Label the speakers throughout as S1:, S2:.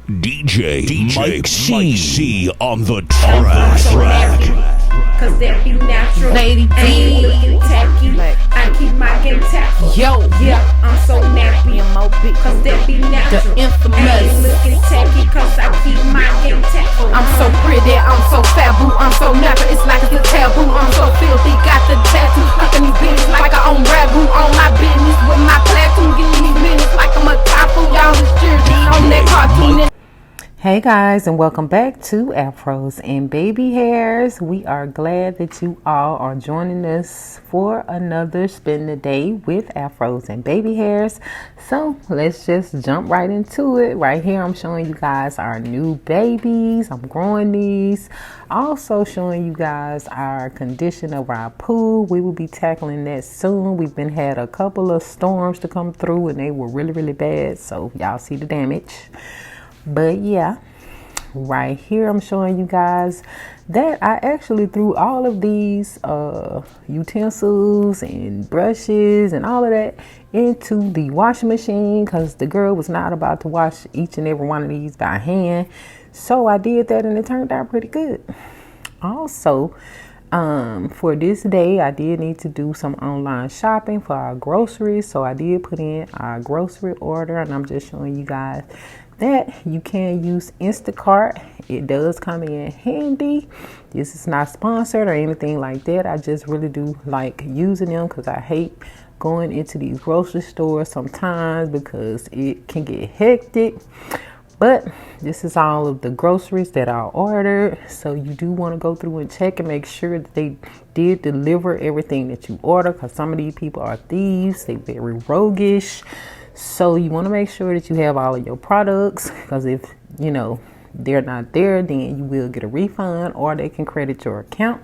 S1: DJ Mike C on the track.
S2: Cause that be natural. Lady D. Looking tacky. I keep my game tactful.
S3: Yo.
S2: Yeah, I'm so nappy. Cause that be natural.
S3: The infamous.
S2: I ain't looking tacky cause I keep my game tactful.
S3: I'm so pretty, I'm so fabu, I'm so natural, it's like it's a taboo. I'm so filthy, got the tattoo, fucking these bitches like I own ragu. On my business with my platoon, getting these minutes like I'm a typhoon. Y'all is cheering on that cartoon.
S4: Hey guys, and welcome back to Airfros and Babyhairs. We are glad that you all are joining us for another Spend the Day with Airfros and Babyhairs. So let's just jump right into it. Right here I'm showing you guys our new babies. I'm growing these. Also showing you guys our condition of our pool. We will be tackling that soon. We've been had a couple of storms to come through and they were really bad. So y'all see the damage. But yeah, right here I'm showing you guys that I actually threw all of these utensils and brushes and all of that into the washing machine because the girl was not about to wash each and every one of these by hand. So I did that and it turned out pretty good. Also, for this day, I did need to do some online shopping for our groceries. So I did put in our grocery order and I'm just showing you guys that you can use Instacart. It does come in handy. This is not sponsored or anything like that. I just really do like using them because I hate going into these grocery stores sometimes because it can get hectic. But this is all of the groceries that I ordered. So you do want to go through and check and make sure that they did deliver everything that you order because some of these people are thieves. They're very roguish. So you want to make sure that you have all of your products because if, you know, they're not there, then you will get a refund or they can credit your account.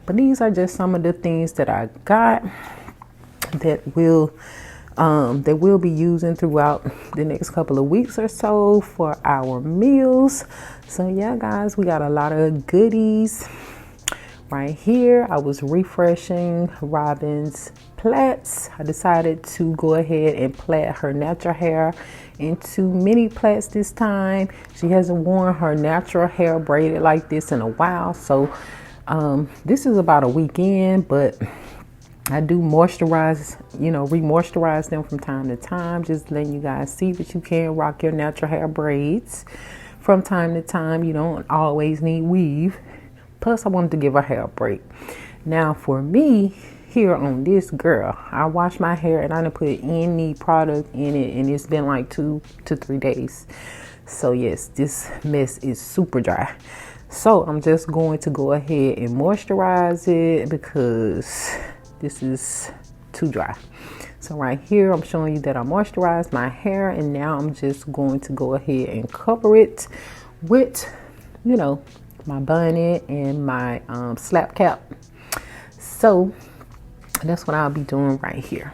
S4: But these are just some of the things that I got that we'll be using throughout the next couple of weeks or so for our meals. So yeah, guys, we got a lot of goodies. Right here, I was refreshing Robin's plaits. I decided to go ahead and plait her natural hair into mini plaits this time. She hasn't worn her natural hair braided like this in a while. So this is about a weekend, but I do moisturize, re-moisturize them from time to time. Just letting you guys see that you can rock your natural hair braids from time to time. You don't always need weave. Plus, I wanted to give her hair a break. Now, for me, here on this girl, I wash my hair and I didn't put any product in it. And it's been like 2 to 3 days. So, yes, this mess is super dry. So, I'm just going to go ahead and moisturize it because this is too dry. So, right here, I'm showing you that I moisturized my hair. And now I'm just going to go ahead and cover it with, my bonnet and my slap cap. So that's what I'll be doing right here.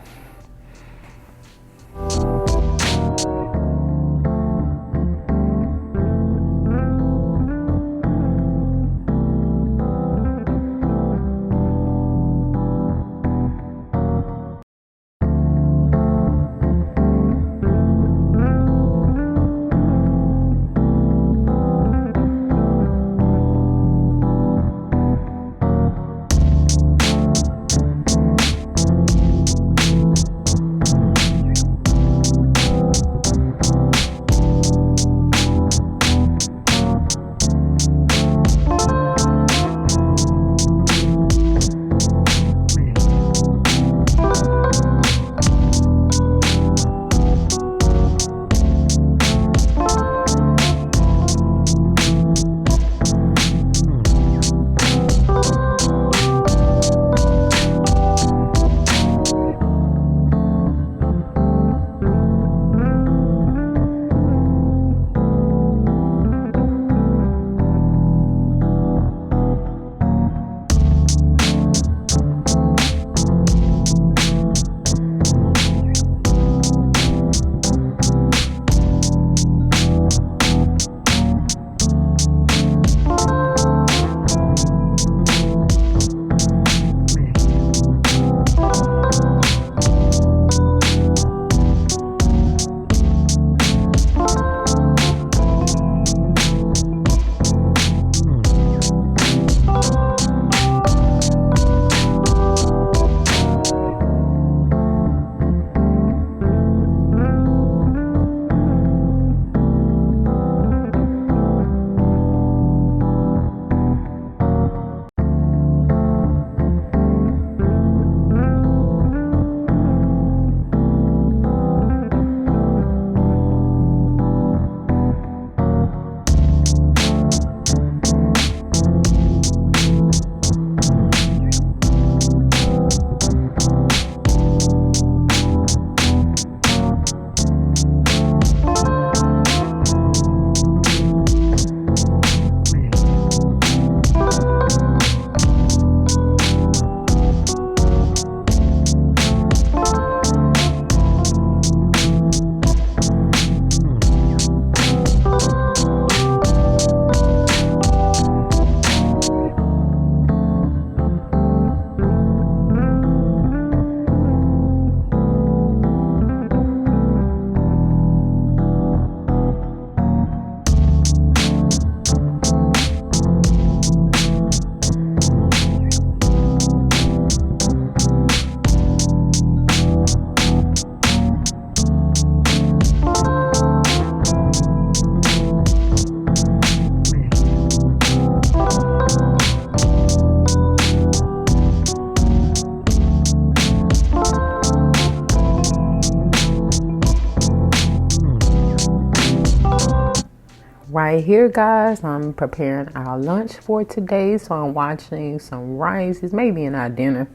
S4: Right here, guys, I'm preparing our lunch for today. So I'm watching some rice. It's maybe in our dinner,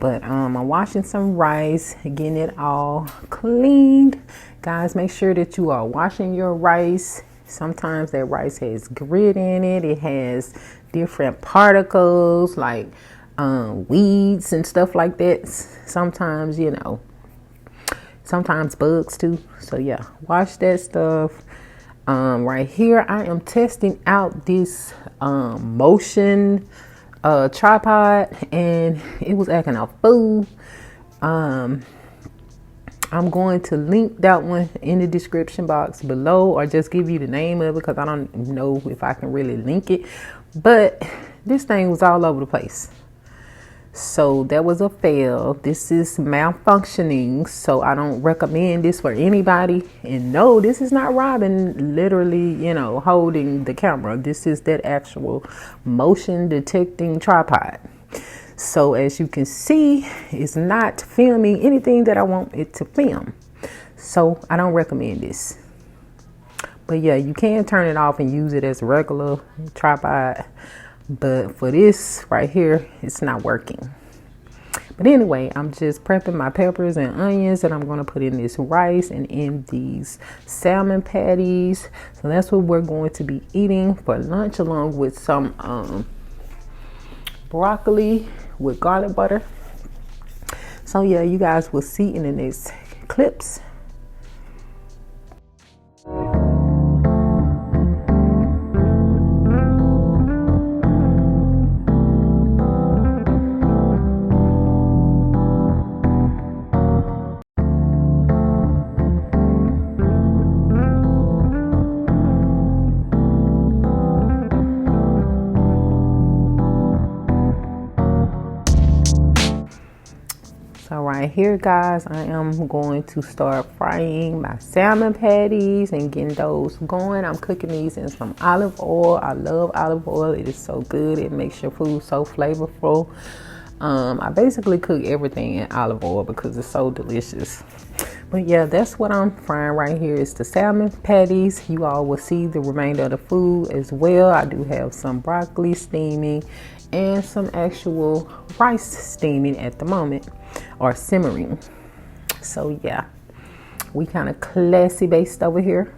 S4: but I'm washing some rice, getting it all cleaned. Guys, make sure that you are washing your rice. Sometimes that rice has grit in it. It has different particles like weeds and stuff like that. Sometimes, you know, sometimes bugs too. So yeah, wash that stuff. Right here, I am testing out this motion tripod, and it was acting a fool. I'm going to link that one in the description box below, or just give you the name of it, because I don't know if I can really link it. But this thing was all over the place. So that was a fail. This is malfunctioning, so I don't recommend this for anybody. And no, this is not Robin literally, you know, holding the camera. This is that actual motion detecting tripod. So as you can see, it's not filming anything that I want it to film. So I don't recommend this. But yeah, you can turn it off and use it as a regular tripod. But for this right here, it's not working. But anyway, I'm just prepping my peppers and onions that I'm going to put in this rice and in these salmon patties. So that's what we're going to be eating for lunch, along with some broccoli with garlic butter. So yeah, you guys will see in the next clips. So right here, guys, I am going to start frying my salmon patties and getting those going. I'm cooking these in some olive oil. I love olive oil. It is so good. It makes your food so flavorful. I basically cook everything in olive oil because it's so delicious. But yeah, that's what I'm frying right here. Is the salmon patties. You all will see the remainder of the food as well. I do have some broccoli steaming and some actual rice steaming at the moment, or simmering. So yeah, we kind of classy based over here.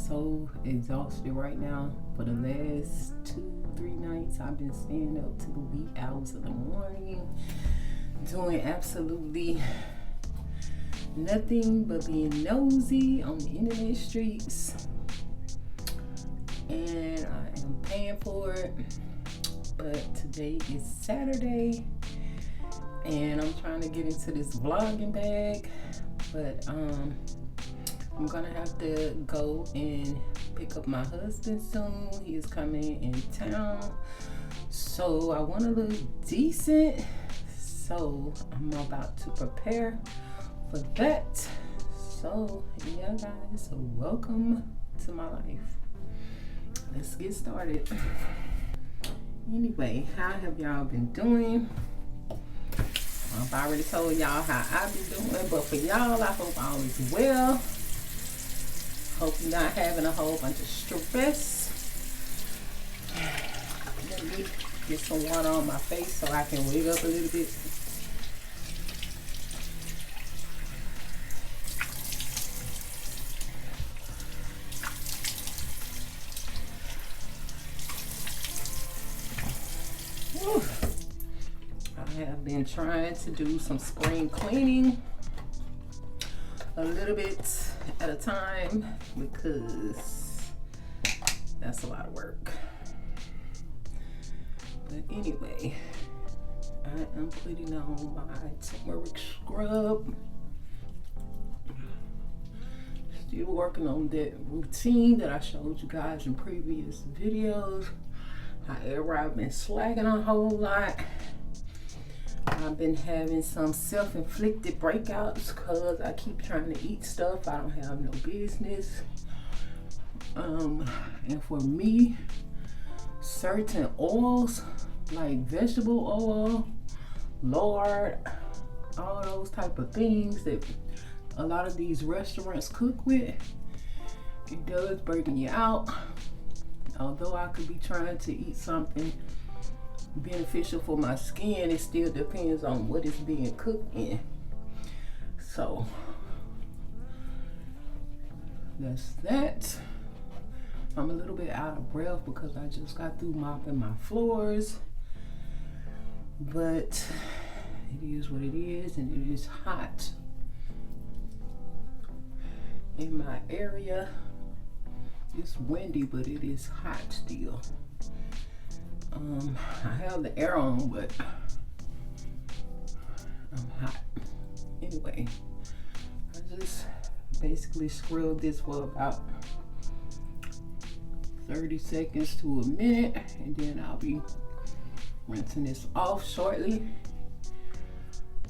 S4: so exhausted right now. For the last 2-3 nights, I've been staying up to the wee hours of the morning, doing absolutely nothing but being nosy on the internet streets, and I am paying for it. But today is Saturday, and I'm trying to get into this vlogging bag, but I'm gonna have to go and pick up my husband soon. He is coming in town, so I want to look decent, so I'm about to prepare for that. So yeah guys, so welcome to my life. Let's get started. Anyway, how have y'all been doing? I've already told y'all how I've been doing, but for y'all, I hope all is well. Hope you're not having a whole bunch of stress. Let me get some water on my face so I can wig up a little bit. Whew. I have been trying to do some spring cleaning a little bit at a time because that's a lot of work. But anyway, I am putting on my turmeric scrub. Still working on that routine that I showed you guys in previous videos. However, I've been slacking a whole lot. I've been having some self-inflicted breakouts because I keep trying to eat stuff I don't have no business. And for me, certain oils like vegetable oil, lard, all those type of things that a lot of these restaurants cook with, it does breaking you out. Although I could be trying to eat something beneficial for my skin, it still depends on what it's being cooked in. So that's that. I'm a little bit out of breath because I just got through mopping my floors, but it is what it is, and it is hot in my area. It's windy, but it is hot still. I have the air on, but I'm hot. Anyway, I just basically scrub this for about 30 seconds to a minute, and then I'll be rinsing this off shortly.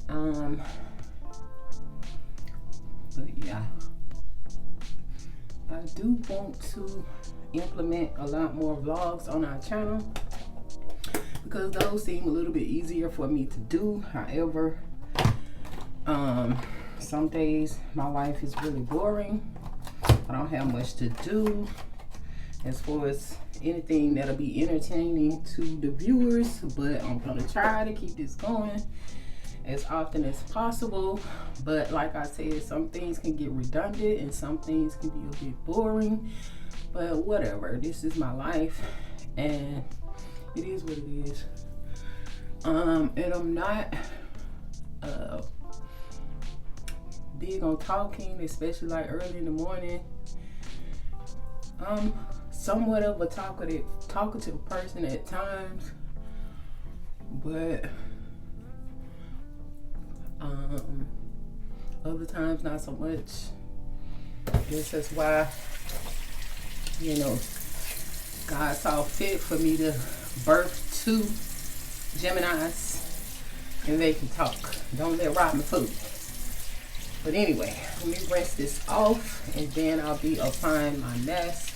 S4: But yeah, I do want to implement a lot more vlogs on our channel because those seem a little bit easier for me to do. However, some days my life is really boring. I don't have much to do as far as anything that'll be entertaining to the viewers, but I'm gonna try to keep this going as often as possible. But like I said, some things can get redundant and some things can be a bit boring, but whatever, this is my life and it is what it is. And I'm not big on talking, especially like early in the morning. I'm somewhat of a talkative person at times, but other times not so much. I guess that's why, you know, God saw fit for me to birth 2 Geminis and they can talk. Don't let rob my food. But anyway, let me rinse this off and then I'll be applying my mask.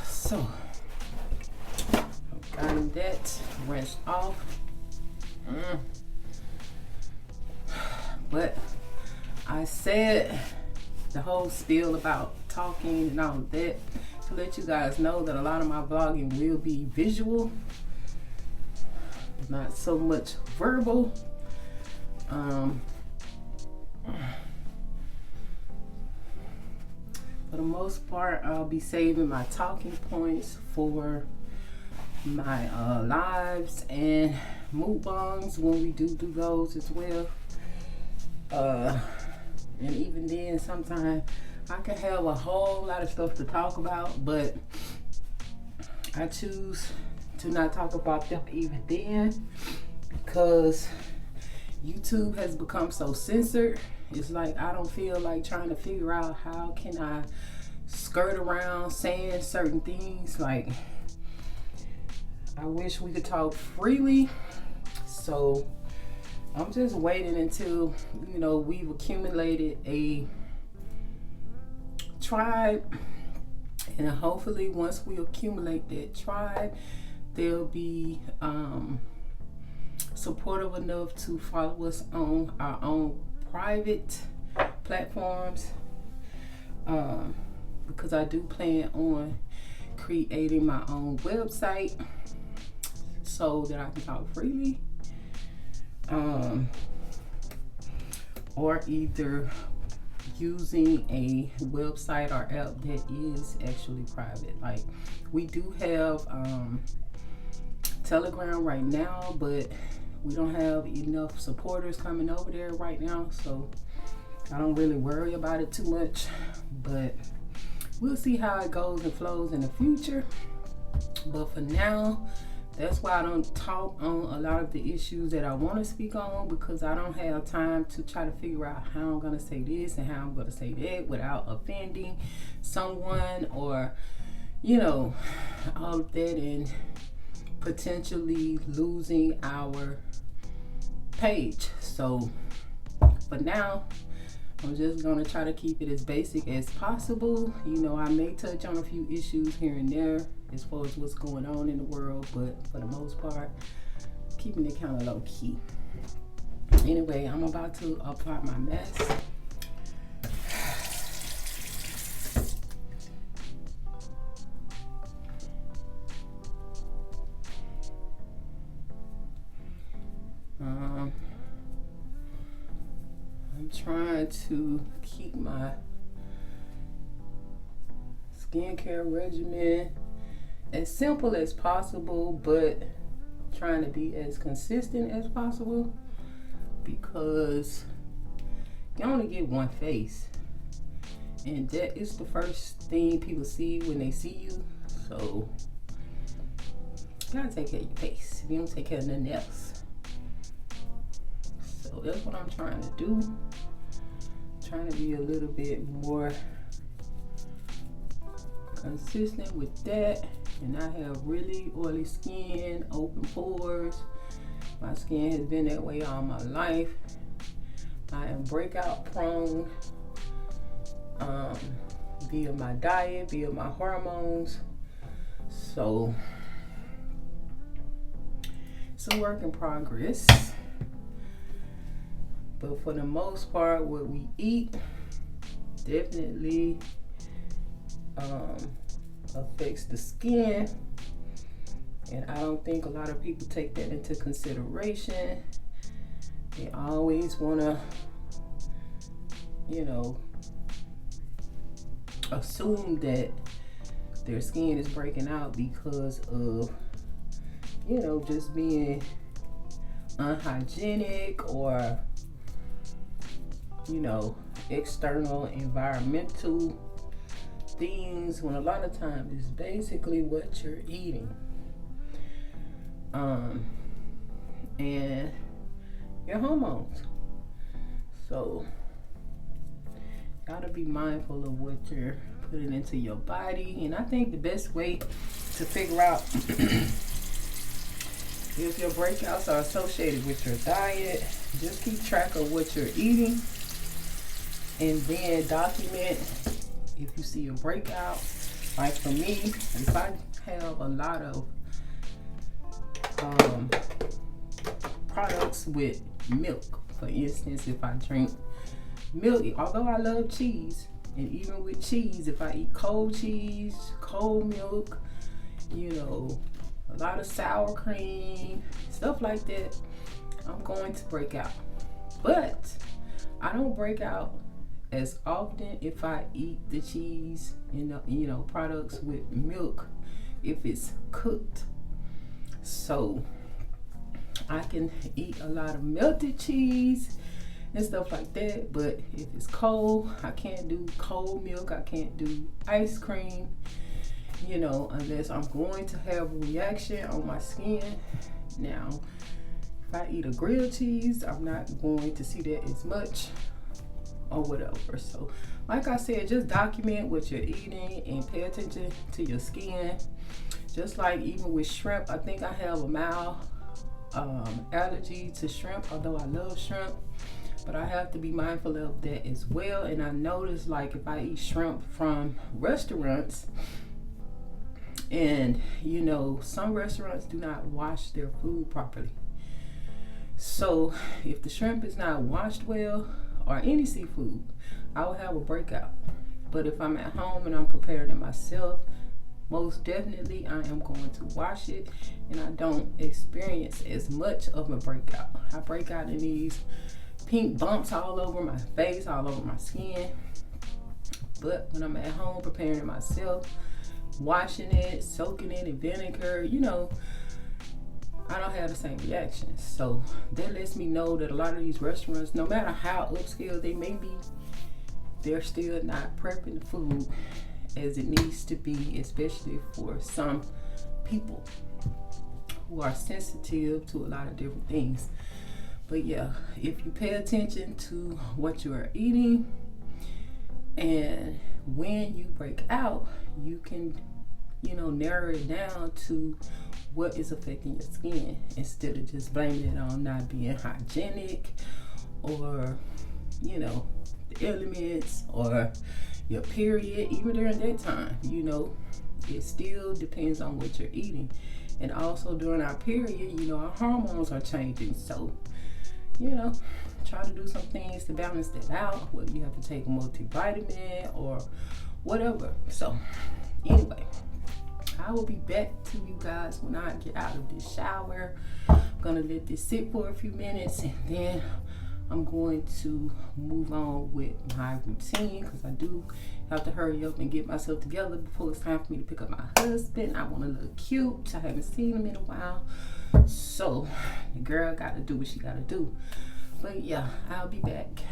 S4: So, I've gotten that rinsed off. But I said the whole spiel about talking and all of that to let you guys know that a lot of my vlogging will be visual, not so much verbal. For the most part, I'll be saving my talking points for my lives and mukbangs when we do those as well. And even then, sometimes I can have a whole lot of stuff to talk about, but I choose to not talk about them even then because YouTube has become so censored. It's like I don't feel like trying to figure out how can I skirt around saying certain things. Like, I wish we could talk freely. So I'm just waiting until, you know, we've accumulated a tribe, and hopefully once we accumulate that tribe, they'll be supportive enough to follow us on our own private platforms, because I do plan on creating my own website so that I can talk freely, or either using a website or app that is actually private. Like, we do have Telegram right now, but we don't have enough supporters coming over there right now, so I don't really worry about it too much. But we'll see how it goes and flows in the future. But for now, that's why I don't talk on a lot of the issues that I want to speak on, because I don't have time to try to figure out how I'm going to say this and how I'm going to say that without offending someone, or, you know, all of that, and potentially losing our page. So for now, I'm just gonna try to keep it as basic as possible. You know, I may touch on a few issues here and there as far as what's going on in the world, but for the most part, keeping it kind of low key. Anyway, I'm about to apply my mask. I'm trying to keep my skincare regimen as simple as possible, but trying to be as consistent as possible, because you only get one face, and that is the first thing people see when they see you. So you gotta take care of your face if you don't take care of nothing else. So that's what I'm trying to do. Trying to be a little bit more consistent with that. And I have really oily skin, open pores. My skin has been that way all my life. I am breakout prone, via my diet, via my hormones. So it's a work in progress. But for the most part, what we eat definitely affects the skin. And I don't think a lot of people take that into consideration. They always want to, you know, assume that their skin is breaking out because of, you know, just being unhygienic, or, you know, external environmental things, when a lot of times it's basically what you're eating. And your hormones. So gotta be mindful of what you're putting into your body. And I think the best way to figure out if your breakouts are associated with your diet, just keep track of what you're eating, and then document if you see a breakout. Like for me, if I have a lot of products with milk, for instance, if I drink milk, although I love cheese, and even with cheese, if I eat cold cheese, cold milk, you know, a lot of sour cream, stuff like that, I'm going to break out. But I don't break out as often if I eat the cheese and products with milk if it's cooked. So I can eat a lot of melted cheese and stuff like that, but if it's cold, I can't do cold milk. I can't do ice cream, unless I'm going to have a reaction on my skin. Now, if I eat a grilled cheese, I'm not going to see that as much or whatever. So like I said, just document what you're eating and pay attention to your skin. Just like even with shrimp, I think I have a mild allergy to shrimp, although I love shrimp, but I have to be mindful of that as well. And I notice, like, if I eat shrimp from restaurants, and some restaurants do not wash their food properly. So if the shrimp is not washed well, or any seafood, I will have a breakout. But if I'm at home and I'm preparing it myself, most definitely I am going to wash it, and I don't experience as much of a breakout. I break out in these pink bumps all over my face, all over my skin. But when I'm at home preparing it myself, washing it, soaking it in vinegar, I don't have the same reaction. So that lets me know that a lot of these restaurants, no matter how upscale they may be, they're still not prepping the food as it needs to be, especially for some people who are sensitive to a lot of different things. But yeah, if you pay attention to what you are eating, and when you break out, you can narrow it down to what is affecting your skin, instead of just blaming it on not being hygienic, or the elements, or your period. Even during that time, it still depends on what you're eating. And also during our period, our hormones are changing. So try to do some things to balance that out, whether you have to take a multivitamin or whatever. So anyway, I will be back to you guys when I get out of this shower. I'm gonna let this sit for a few minutes, and then I'm going to move on with my routine, because I do have to hurry up and get myself together before it's time for me to pick up my husband. I want to look cute. I haven't seen him in a while, so the girl got to do what she got to do. But yeah, I'll be back.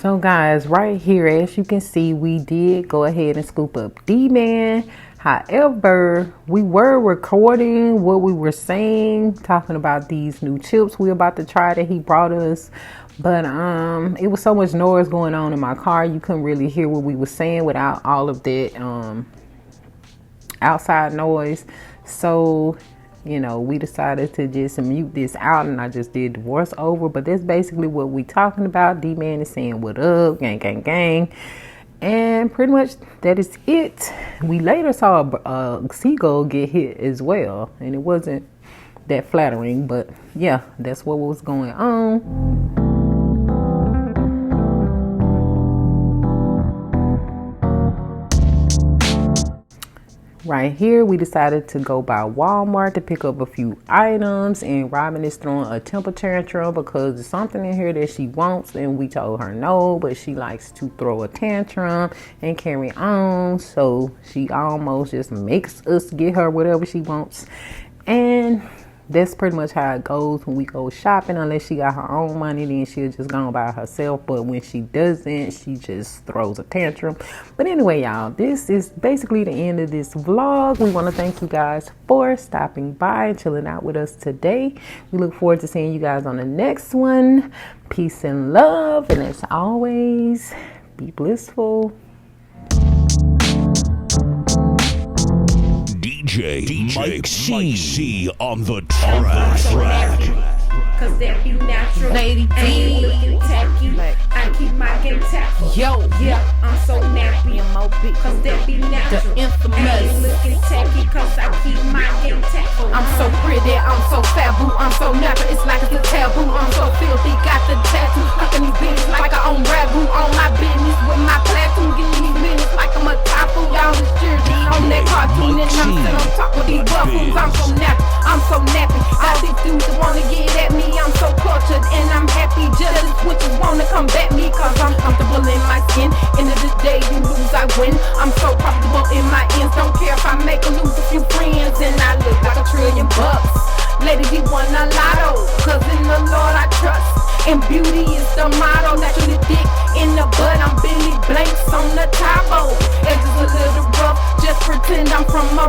S4: So guys, right here, as you can see, we did go ahead and scoop up D-Man. However, we were recording what we were saying, talking about these new chips we're about to try that he brought us. But it was so much noise going on in my car, you couldn't really hear what we were saying without all of that outside noise. So, you know, we decided to just mute this out, and I just did the voice over. But that's basically what we talking about. D-Man is saying what up, gang, gang, gang. And pretty much that is it. We later saw a seagull get hit as well, and it wasn't that flattering, but yeah, that's what was going on. Right here, we decided to go by Walmart to pick up a few items, and Robin is throwing a temper tantrum because there's something in here that she wants, and we told her no, but she likes to throw a tantrum and carry on, so she almost just makes us get her whatever she wants. And that's pretty much how it goes when we go shopping. Unless she got her own money, then she'll just go by herself. But when she doesn't, she just throws a tantrum. But anyway, y'all, this is basically the end of this vlog. We want to thank you guys for stopping by and chilling out with us today. We look forward to seeing you guys on the next one. Peace and love. And as always, be blissful.
S1: DJ Mike C on the track.
S2: Cause that be natural. Lady ain't looking tacky. I keep my game tackle.
S3: Yo,
S2: Yeah, I'm so nappy. Cause that be natural.
S3: The infamous.
S2: Ain't looking tacky. Cause I keep my game tackle.
S3: I'm so pretty, I'm so faboo, I'm so natural, it's like it's a taboo. I'm so filthy, got the tattoo, fucking these bitches like I own ragu. On my business with my platoon, getting these minutes like I'm a typhoon. Y'all is children on that cartoon, and I'm sitting on top of these buffaloes. I'm so natural, I'm so nappy. All these dudes that wanna get at me, I'm so cultured and I'm happy. Jealous witches wanna come back me, cause I'm comfortable in my skin. End of the day, you lose, I win. I'm so comfortable in my ends, don't care if I make or lose a few friends, and I look like $1 trillion. Lady, we won a lotto, cause in the Lord I trust, and beauty is the motto. Naturally thick in the butt, I'm Billy Blanks on the top. Edges a little rough, just pretend I'm from a